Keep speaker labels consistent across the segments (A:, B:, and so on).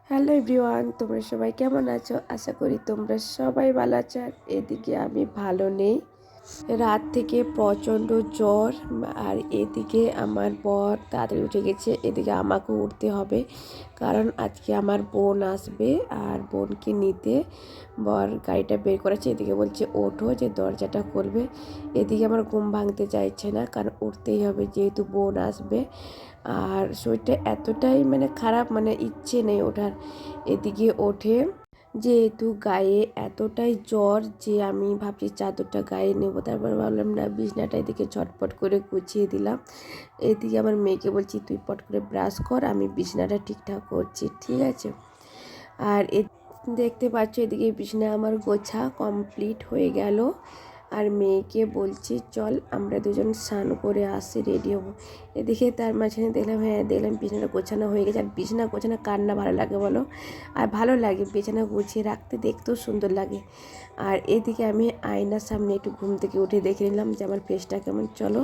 A: Hello everyone, তোমরা সবাই কেমন আছো? আশা করি তোমরা সবাই ভালো আছো। আর এদিকে আমি ভালো নেই, রাত থেকে প্রচণ্ড জ্বর। আর এদিকে আমার বর তাড়াতাড়ি উঠে গেছে, এদিকে আমাকেও উঠতে হবে, কারণ আজকে আমার বোন আসবে আর বোনকে নিতে বর গাড়িটা বের করেছে। এদিকে বলছে ওঠো, যে দরজাটা করবে। এদিকে আমার ঘুম ভাঙতে চাইছে না, কারণ উঠতেই হবে যেহেতু বোন আসবে। আর শরীরটা এতটাই খারাপ, ইচ্ছে নেই ওঠার। এদিকে ওঠে, যেহেতু গায়ে এতটাই জ্বর যে আমি ভাবছি চাদরটা গায়ে নেবো, তারপর ভাবলাম না, বিছনাটা এদিকে ঝটপট করে গুছিয়ে দিলাম। এদিকে আমার মেয়েকে বলছি তুই পট করে ব্রাশ কর, আমি বিছনাটা ঠিকঠাক করছি, ঠিক আছে। আর দেখতে পাচ্ছ এদিকে বিছনা আমার গোছা কমপ্লিট হয়ে গেল। আর মেয়েকে বলছি চল আমরা দুজন স্নান করে আসি, রেডি হবো। এদিকে তার মাঝখানে দেখলাম বিছানা গোছানো হয়ে গেছে। আর বিছানা গোছানো কার না ভালো লাগে বলো? আর ভালো লাগে বিছানা গুছিয়ে রাখতে, দেখতেও সুন্দর লাগে। আর এদিকে আমি আয়নার সামনে একটু ঘুম থেকে উঠে দেখে নিলাম যে আমার ফেসটা কেমন। চলো,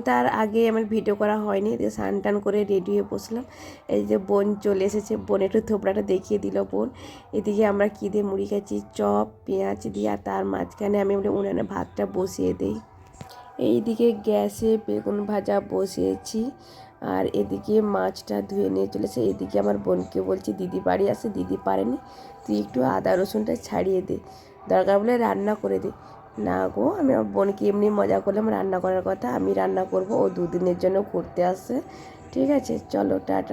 A: তার আগে আমার ভিডিও করা হয়নি। এদিকে স্নান টান করে রেডি হয়ে বসলাম। এই যে বোন চলে এসেছে, বোন একটু থোবড়াটা দেখিয়ে দিল বোন। এদিকে আমরা কী দিয়ে মুড়ি খাচ্ছি, চপ পেঁয়াজ দিয়ে। আর তার মাঝখানে আমি উনানে ভাতটা বসিয়ে দিই। এইদিকে গ্যাসে বেগুন ভাজা বসিয়েছি। আর এদিকে মাছটা ধুয়ে নিয়ে চলেছে। এদিকে আমার বোনকে বলছি দিদি বাড়ি আসে, দিদি পারেনি, তুই একটু আদা রসুনটা ছাড়িয়ে দে, দরকার বলে রান্না করে দে। না গো, আমি আমার বোনকে এমনি মজা করলাম রান্না করার কথা, আমি রান্না করব, ও দুদিনের জন্য ঘুরতে আসছে। ঠিক আছে, চলো টাটা।